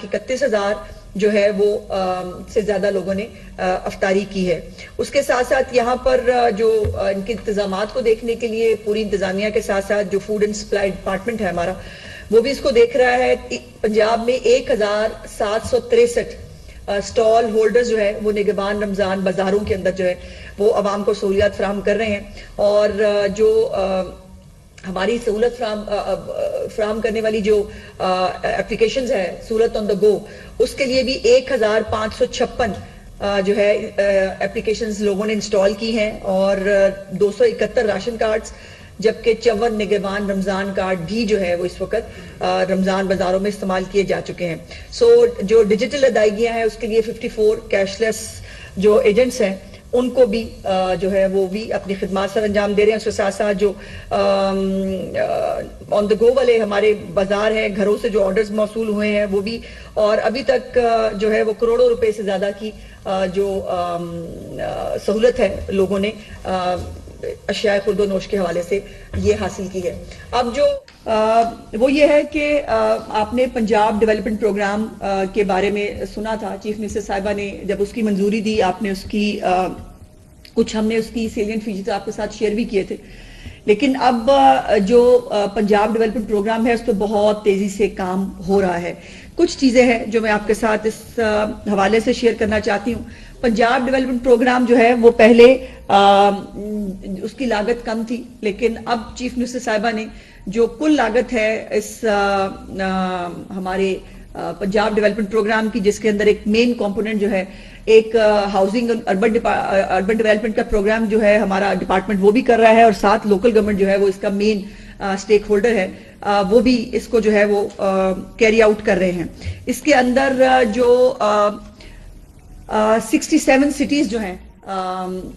1,31,000 جو ہے وہ سے زیادہ لوگوں نے افطاری کی ہے. اس کے ساتھ ساتھ یہاں پر جو ان کے انتظامات کو دیکھنے کے لیے پوری انتظامیہ کے ساتھ ساتھ جو فوڈ اینڈ سپلائی ڈپارٹمنٹ ہے ہمارا وہ بھی اس کو دیکھ رہا ہے. پنجاب میں 1,763 سٹال ہولڈرز جو ہے وہ نگہبان رمضان بازاروں کے اندر جو ہے وہ عوام کو سہولیات فراہم کر رہے ہیں. اور جو ہماری سہولت فراہم کرنے والی جو اپلیکیشنز ہے سہولت آن دا گو, اس کے لیے بھی 1,556 جو ہے اپلیکیشنز لوگوں نے انسٹال کی ہیں اور 271 راشن کارڈز, جبکہ 54 نگہبان رمضان کارڈ بھی جو ہے وہ اس وقت رمضان بازاروں میں استعمال کیے جا چکے ہیں. جو ڈیجیٹل ادائیگیاں ہیں اس کے لیے 54 کیش لیس جو ایجنٹس ہیں ان کو بھی جو ہے وہ بھی اپنی خدمات سر انجام دے رہے ہیں. اس کے ساتھ ساتھ جو آن دا گو والے ہمارے بازار ہیں, گھروں سے جو آرڈرز موصول ہوئے ہیں وہ بھی, اور ابھی تک جو ہے وہ کروڑوں روپے سے زیادہ کی جو سہولت ہے لوگوں نے اشیاء خورد و نوش کے حوالے سے یہ حاصل کی ہے. اب جو وہ یہ ہے کہ آپ نے پنجاب ڈیولپمنٹ پروگرام کے بارے میں سنا تھا, چیف منسٹر صاحبہ نے جب اس کی منظوری دی آپ نے اس کی کچھ ہم نے اس کی سیلینٹ فیچرز آپ کے ساتھ شیئر بھی کیے تھے. لیکن اب جو پنجاب ڈیولپمنٹ پروگرام ہے اس پہ بہت تیزی سے کام ہو رہا ہے. کچھ چیزیں ہیں جو میں آپ کے ساتھ اس حوالے سے شیئر کرنا چاہتی ہوں. پنجاب ڈیولپمنٹ پروگرام جو ہے وہ پہلے اس کی لاگت کم تھی, لیکن اب چیف منسٹر صاحبہ نے جو کل لاگت ہے اس ہمارے پنجاب ڈیولپمنٹ پروگرام کی, جس کے اندر ایک مین کمپوننٹ جو ہے ایک ہاؤسنگ اربن ڈیولپمنٹ کا پروگرام جو ہے ہمارا ڈپارٹمنٹ وہ بھی کر رہا ہے, اور ساتھ لوکل گورنمنٹ جو ہے وہ اس کا مین سٹیک ہولڈر ہے, وہ بھی اس کو جو ہے وہ کیری آؤٹ کر رہے ہیں. اس کے اندر جو 67 سٹیز جو ہیں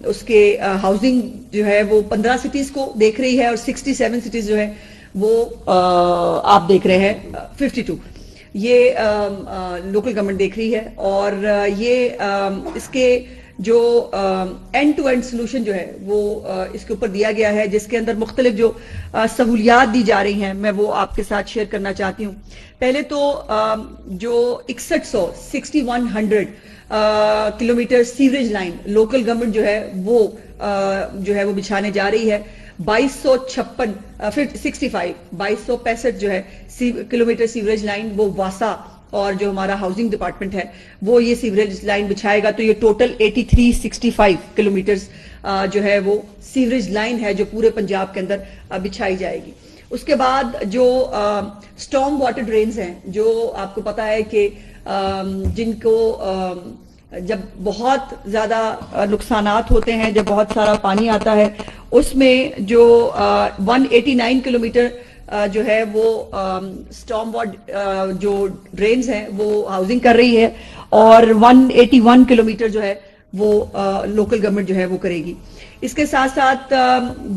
اس کے ہاؤسنگ جو ہے وہ 15 سٹیز کو دیکھ رہی ہے, اور 67 سٹیز جو ہے وہ آپ دیکھ رہے ہیں 52 یہ لوکل گورنمنٹ دیکھ رہی ہے. اور یہ اس کے جو اینڈ ٹو اینڈ سلوشن جو ہے وہ اس کے اوپر دیا گیا ہے, جس کے اندر مختلف جو سہولیات دی جا رہی ہیں میں وہ آپ کے ساتھ شیئر کرنا چاہتی ہوں. پہلے تو جو 6100 kilometre sewerage line local government جو ہے وہ بچھانے جا رہی ہے. 2265 جو ہے کلومیٹر سیوریج لائن وہ واسا اور جو ہمارا ہاؤسنگ ڈپارٹمنٹ ہے وہ یہ سیوریج لائن بچھائے گا. تو یہ ٹوٹل 8365 کلومیٹرز جو ہے وہ سیوریج لائن ہے جو پورے پنجاب کے اندر بچھائی جائے گی. اس کے بعد جو سٹارم واٹر ڈرینز ہیں, جو آپ کو پتا ہے کہ جن کو جب بہت زیادہ نقصانات ہوتے ہیں, جب بہت سارا پانی آتا ہے, اس میں جو 189 کلومیٹر جو ہے وہ سٹارم واٹر جو ڈرینز ہیں وہ ہاؤسنگ کر رہی ہے, اور 181 کلومیٹر جو ہے وہ لوکل گورنمنٹ جو ہے وہ کرے گی. اس کے ساتھ ساتھ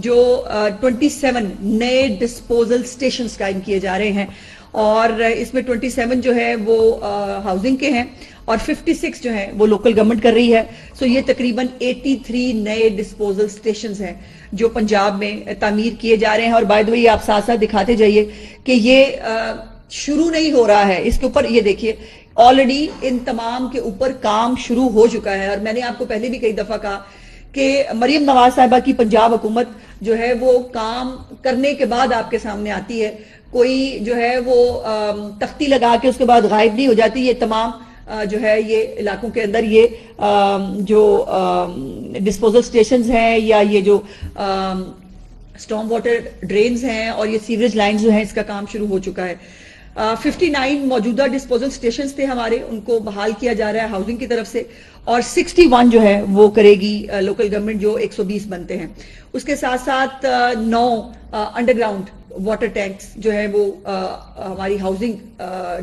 جو 27 نئے ڈسپوزل سٹیشنز قائم کیے جا رہے ہیں, اور اس میں 27 جو ہے وہ ہاؤسنگ کے ہیں اور 56 جو ہیں وہ لوکل گورنمنٹ کر رہی ہے. سو یہ تقریباً 83 نئے ڈسپوزل سٹیشنز ہیں جو پنجاب میں تعمیر کیے جا رہے ہیں. اور بائی دی وے آپ ساتھ ساتھ دکھاتے جائیے کہ یہ شروع نہیں ہو رہا ہے, اس کے اوپر یہ دیکھیے آلریڈی ان تمام کے اوپر کام شروع ہو چکا ہے. اور میں نے آپ کو پہلے بھی کئی دفعہ کہا کہ مریم نواز صاحبہ کی پنجاب حکومت جو ہے وہ کام کرنے کے بعد آپ کے سامنے آتی ہے, کوئی جو ہے وہ تختی لگا کے اس کے بعد غائب نہیں ہو جاتی. یہ تمام جو ہے یہ علاقوں کے اندر یہ جو ڈسپوزل سٹیشنز ہیں یا یہ جو سٹارم واٹر ڈرینز ہیں اور یہ سیوریج لائنز جو ہیں اس کا کام شروع ہو چکا ہے. 59 موجودہ ڈسپوزل سٹیشنز تھے ہمارے, ان کو بحال کیا جا رہا ہے ہاؤسنگ کی طرف سے, اور 61 جو ہے وہ کرے گی لوکل گورنمنٹ, جو 120 بنتے ہیں. اس کے ساتھ ساتھ 9 انڈر گراؤنڈ واٹر ٹینکس جو ہے وہ ہماری ہاؤسنگ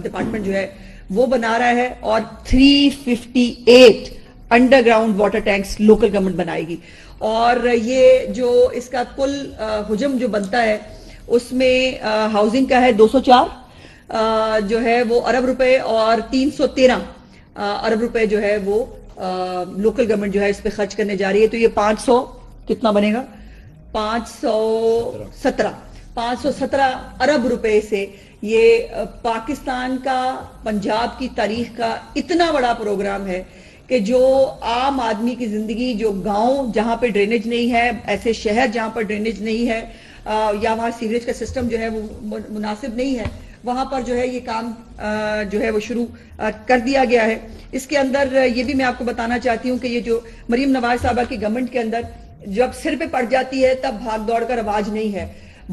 ڈپارٹمنٹ جو ہے وہ بنا رہا ہے, اور 358 under ground water tanks local government بنائے گی. اور یہ جو اس کا کل حجم جو بنتا ہے اس میں ہاؤسنگ کا ہے 204 جو ہے وہ ارب روپے, اور 313 ارب روپے جو ہے وہ لوکل گورنمنٹ جو ہے اس پہ خرچ کرنے جا رہی ہے. تو یہ 500 کتنا بنے گا, 517 ارب روپے سے یہ پاکستان کا پنجاب کی تاریخ کا اتنا بڑا پروگرام ہے کہ جو عام آدمی کی زندگی، جو گاؤں جہاں پہ ڈرینیج نہیں ہے، ایسے شہر جہاں پر ڈرینیج نہیں ہے یا وہاں سیوریج کا سسٹم جو ہے وہ مناسب نہیں ہے، وہاں پر جو ہے یہ کام جو ہے وہ شروع کر دیا گیا ہے. اس کے اندر یہ بھی میں آپ کو بتانا چاہتی ہوں کہ یہ جو مریم نواز صاحبہ کی گورنمنٹ کے اندر جب سر پہ پڑ جاتی ہے تب بھاگ دوڑ کا رواج نہیں ہے.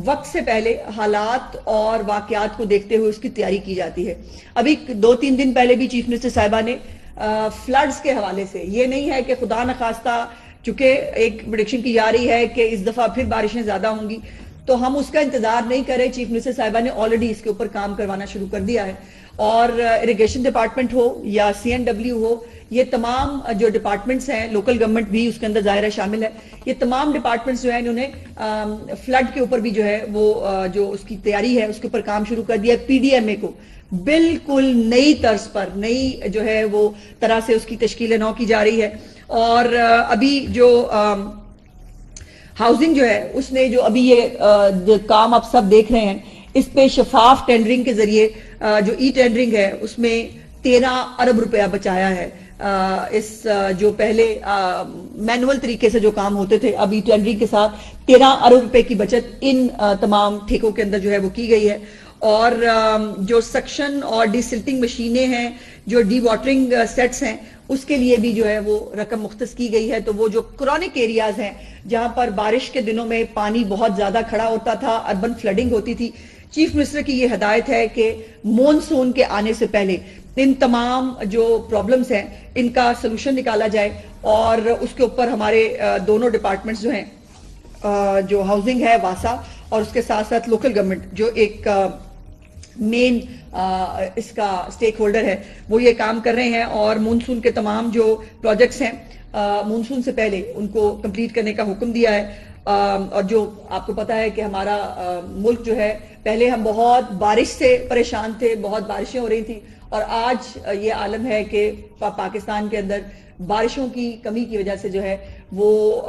وقت سے پہلے حالات اور واقعات کو دیکھتے ہوئے اس کی تیاری کی جاتی ہے. ابھی 2-3 دن پہلے بھی چیف منسٹر صاحبہ نے فلڈز کے حوالے سے، یہ نہیں ہے کہ خدا نخواستہ چونکہ ایک پریڈکشن کی جا رہی ہے کہ اس دفعہ پھر بارشیں زیادہ ہوں گی، تو ہم اس کا انتظار نہیں کریں. چیف منسٹر صاحبہ نے آلریڈی اس کے اوپر کام کروانا شروع کر دیا ہے. اور اریگیشن ڈپارٹمنٹ ہو یا CNW ہو، یہ تمام جو ڈپارٹمنٹس ہیں، لوکل گورنمنٹ بھی اس کے اندر ظاہرہ شامل ہے، یہ تمام ڈپارٹمنٹس جو ہیں انہوں نے فلڈ کے اوپر بھی جو ہے وہ جو اس کی تیاری ہے اس کے اوپر کام شروع کر دیا ہے. PDMA کو بالکل نئی طرز پر، نئی جو ہے وہ طرح سے اس کی تشکیل نو کی جا رہی ہے. اور ابھی جو ہاؤسنگ جو ہے اس نے جو ابھی یہ کام آپ سب دیکھ رہے ہیں، اس پہ شفاف ٹینڈرنگ کے ذریعے جو ٹینڈرنگ ہے اس میں 13 ارب روپیہ بچایا ہے. اس جو پہلے مینول طریقے سے جو کام ہوتے تھے، اب ٹینڈرنگ کے ساتھ 13 ارب روپے کی بچت ان تمام ٹھیکوں کے اندر جو ہے وہ کی گئی ہے. اور جو سکشن اور ڈی سلٹنگ مشینیں ہیں، جو ڈی واٹرنگ سیٹس ہیں، اس کے لیے بھی جو ہے وہ رقم مختص کی گئی ہے. تو وہ جو کرونک ایریاز ہیں جہاں پر بارش کے دنوں میں پانی بہت زیادہ کھڑا ہوتا تھا، اربن فلڈنگ ہوتی تھی، چیف منسٹر کی یہ ہدایت ہے کہ مونسون کے آنے سے پہلے ان تمام جو پرابلمز ہیں ان کا سلوشن نکالا جائے. اور اس کے اوپر ہمارے دونوں ڈپارٹمنٹس جو ہیں، جو ہاؤسنگ ہے واسا، اور اس کے ساتھ ساتھ لوکل گورنمنٹ جو ایک مین اس کا سٹیک ہولڈر ہے، وہ یہ کام کر رہے ہیں. اور مونسون کے تمام جو پروجیکٹس ہیں مونسون سے پہلے ان کو کمپلیٹ کرنے کا حکم دیا ہے. اور جو آپ کو پتا ہے کہ ہمارا ملک جو ہے، پہلے ہم بہت بارش سے پریشان تھے، بہت بارشیں ہو رہی تھی، اور آج یہ عالم ہے کہ پاکستان کے اندر بارشوں کی کمی کی وجہ سے جو ہے وہ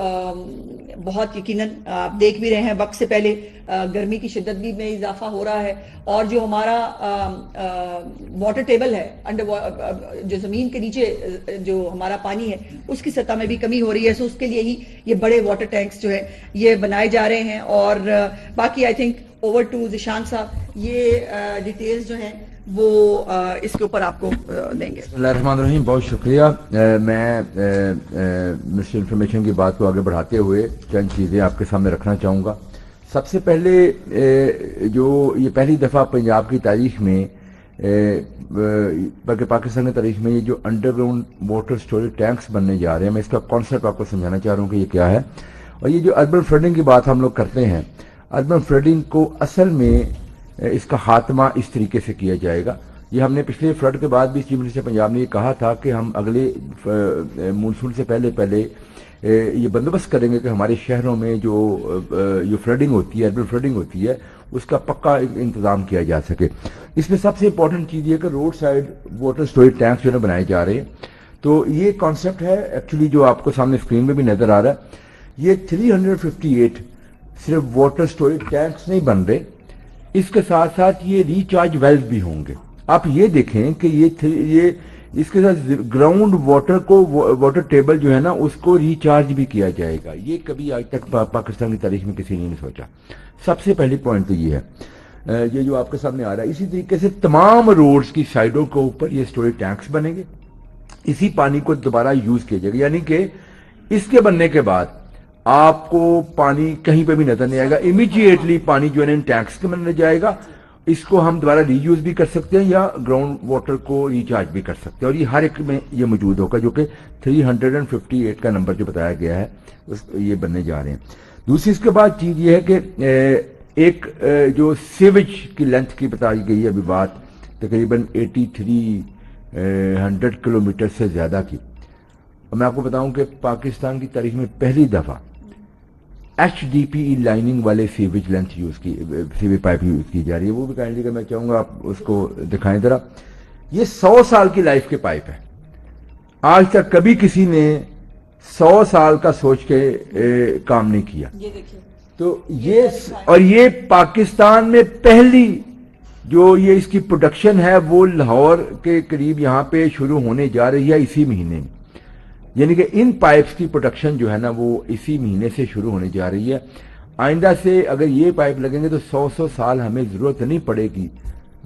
بہت یقیناً آپ دیکھ بھی رہے ہیں وقت سے پہلے گرمی کی شدت بھی میں اضافہ ہو رہا ہے. اور جو ہمارا واٹر ٹیبل ہے، جو زمین کے نیچے جو ہمارا پانی ہے اس کی سطح میں بھی کمی ہو رہی ہے. سو اس کے لیے ہی یہ بڑے واٹر ٹینکس جو ہے یہ بنائے جا رہے ہیں. اور باقی I think over to Zeeshan صاحب، یہ ڈیٹیلز جو ہیں وہ اس کے اوپر آپ کو دیں گے. بسم اللہ الرحمن الرحیم. بہت شکریہ. میں مسٹر انفارمیشن کی بات کو آگے بڑھاتے ہوئے چند چیزیں آپ کے سامنے رکھنا چاہوں گا. سب سے پہلے جو یہ پہلی دفعہ پنجاب کی تاریخ میں، بلکہ پاکستان کی تاریخ میں، یہ جو under ground water storage tanks بننے جا رہے ہیں، میں اس کا کانسیپٹ آپ کو سمجھانا چاہ رہا ہوں کہ یہ کیا ہے. اور یہ جو اربن فلڈنگ کی بات ہم لوگ کرتے ہیں، اربن فلڈنگ کو اصل میں اس کا خاتمہ اس طریقے سے کیا جائے گا. یہ ہم نے پچھلے فلڈ کے بعد بھی چیف منسٹر پنجاب نے یہ کہا تھا کہ ہم اگلے مونسون سے پہلے یہ بندوبست کریں گے کہ ہمارے شہروں میں جو فلڈنگ ہوتی ہے، اربن فلڈنگ ہوتی ہے، اس کا پکا انتظام کیا جا سکے. اس میں سب سے امپورٹنٹ چیز یہ کہ road side water storage tanks جو ہے بنائے جا رہے ہیں. تو یہ کانسیپٹ ہے ایکچولی جو آپ کو سامنے اسکرین میں بھی نظر آ رہا ہے. یہ 358 صرف واٹر اسٹوریج ٹینکس نہیں بن رہے، اس کے ساتھ ساتھ یہ ریچارج ویلز بھی ہوں گے. آپ یہ دیکھیں کہ یہ اس کے ساتھ گراؤنڈ واٹر کو، واٹر ٹیبل جو ہے نا، اس کو ریچارج بھی کیا جائے گا. یہ کبھی آج تک پاکستان کی تاریخ میں کسی نے نہیں سوچا. سب سے پہلی پوائنٹ تو یہ ہے، یہ جو آپ کے سامنے آ رہا ہے. اسی طریقے سے تمام روڈز کی سائڈوں کے اوپر یہ اسٹوریج ٹینکس بنیں گے. اسی پانی کو دوبارہ یوز کیا جائے گا، یعنی کہ اس کے بننے کے بعد آپ کو پانی کہیں پہ بھی نظر نہیں آئے گا. امیڈیٹلی پانی جو ہے نا ان ٹینکس کے بننے جائے گا. اس کو ہم دوبارہ ری یوز بھی کر سکتے ہیں یا گراؤنڈ واٹر کو ریچارج بھی کر سکتے ہیں. اور یہ ہر ایک میں یہ موجود ہوگا، جو کہ 358 کا نمبر جو بتایا گیا ہے یہ بننے جا رہے ہیں. دوسری اس کے بعد چیز یہ ہے کہ ایک جو سیویج کی لینتھ کی بتائی گئی ہے ابھی بات، تقریباً 8300 کلومیٹر سے زیادہ کی. اور میں آپ کو بتاؤں کہ پاکستان کی تاریخ میں پہلی دفعہ HDPE لائننگ والے sewage length sewage pipe use کی جا رہی ہے. وہ بھی کائنڈلی کہ میں چاہوں گا آپ اس کو دکھائیں ذرا. یہ 100 سال کی لائف کے پائپ ہے. آج تک کبھی کسی نے 100 سال کا سوچ کے کام نہیں کیا. یہ دیکھیں تو یہ، اور یہ پاکستان میں پہلی جو یہ اس کی پروڈکشن ہے وہ لاہور کے قریب یہاں پہ شروع ہونے جا رہی ہے اسی مہینے میں. یعنی کہ ان پائپس کی پروڈکشن جو ہے نا وہ اسی مہینے سے شروع ہونے جا رہی ہے. آئندہ سے اگر یہ پائپ لگیں گے تو 100 سال ہمیں ضرورت نہیں پڑے گی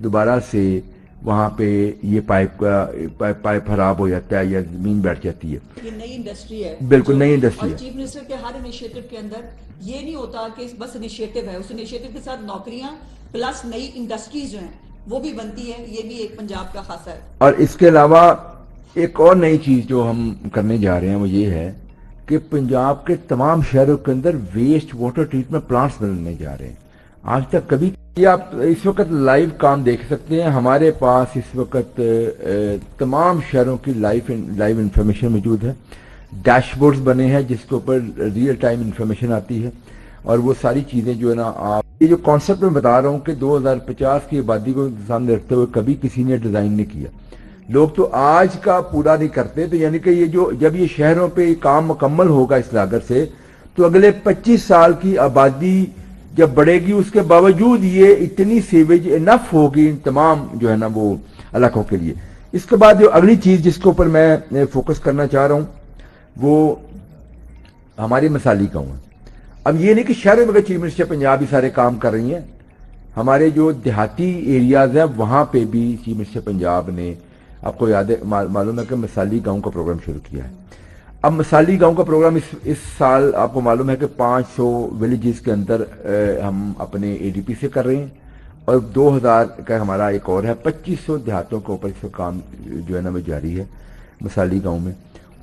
دوبارہ سے وہاں پہ یہ پائپ خراب ہو جاتا ہے یا زمین بیٹھ جاتی ہے. یہ نئی انڈسٹری ہے, بالکل نئی انڈسٹری ہے. اور چیف منسٹر کے ہر انیشیٹو کے اندر یہ نہیں ہوتا کہ بس انیشیٹو ہے, اس انیشیٹو کے ساتھ نوکریاں پلس نئی انڈسٹریز جو ہیں وہ بھی بنتی ہے. یہ بھی ایک پنجاب کا خاصہ ہے. اور اس کے علاوہ ایک اور نئی چیز جو ہم کرنے جا رہے ہیں وہ یہ ہے کہ پنجاب کے تمام شہروں کے اندر ویسٹ واٹر ٹریٹمنٹ پلانٹس بننے جا رہے ہیں. آج تک کبھی یہ آپ اس وقت لائیو کام دیکھ سکتے ہیں. ہمارے پاس اس وقت تمام شہروں کی لائیو انفارمیشن موجود ہے. ڈیش بورڈز بنے ہیں جس کے اوپر ریئل ٹائم انفارمیشن آتی ہے, اور وہ ساری چیزیں جو ہے نا آپ یہ جو کانسیپٹ میں بتا رہا ہوں کہ 2050 کی آبادی کو سامنے رکھتے ہوئے کبھی کسی نے ڈیزائن نہیں کیا. لوگ تو آج کا پورا نہیں کرتے, تو یعنی کہ یہ جو جب یہ شہروں پہ کام مکمل ہوگا اس لاگت سے تو اگلے 25 سال کی آبادی جب بڑھے گی اس کے باوجود یہ اتنی سیویج انف ہوگی ان تمام جو ہے نا وہ علاقوں کے لیے. اس کے بعد جو اگلی چیز جس کے اوپر میں فوکس کرنا چاہ رہا ہوں وہ ہماری مثالی گاؤں ہے. اب یہ نہیں کہ شہروں میں چیف منسٹر پنجاب ہی سارے کام کر رہی ہیں, ہمارے جو دیہاتی ایریاز ہیں وہاں پہ بھی چیف منسٹر پنجاب نے آپ کو یاد ہے معلوم ہے کہ مثالی گاؤں کا پروگرام شروع کیا ہے. اب مثالی گاؤں کا پروگرام اس سال آپ کو معلوم ہے کہ 500 ولیجز کے اندر ہم اپنے اے ڈی پی سے کر رہے ہیں, اور 2000 کا ہمارا ایک اور ہے. 2500 دیہاتوں کے اوپر اس کا کام جو ہے نا وہ جاری ہے مثالی گاؤں میں.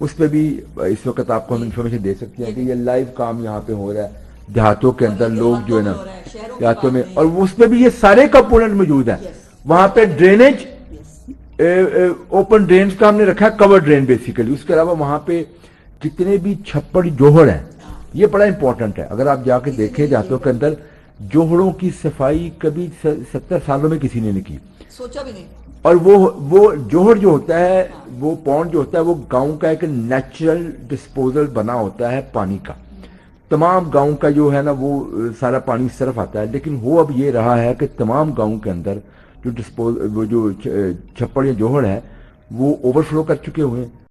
اس پہ بھی اس وقت آپ کو ہم انفارمیشن دے سکتے ہیں کہ یہ لائیو کام یہاں پہ ہو رہا ہے دیہاتوں کے اندر. لوگ جو ہے نا دیہاتوں میں, اور اس پہ بھی یہ سارے کمپوننٹ موجود ہیں. وہاں پہ ڈرینیج اوپن ڈرینز کا ہم نے رکھا ہے, کور ڈرین بیسیکلی. اس کے علاوہ وہاں پہ جتنے بھی چھپڑ جوہڑ ہیں یہ بڑا امپورٹنٹ ہے. اگر آپ جا کے دیکھیں دیہاتوں کے اندر جوہڑوں کی صفائی کبھی 70 سالوں میں کسی نے نہیں کی, سوچا بھی نہیں. اور وہ جوہر جو ہوتا ہے وہ پونڈ جو ہوتا ہے وہ گاؤں کا ایک نیچرل ڈسپوزل بنا ہوتا ہے پانی کا. تمام گاؤں کا جو ہے نا وہ سارا پانی اس طرف آتا ہے. لیکن وہ اب یہ رہا ہے کہ تمام گاؤں کے اندر جو چھپڑ یا جوہر ہے وہ اوور فلو کر چکے ہوئے ہیں.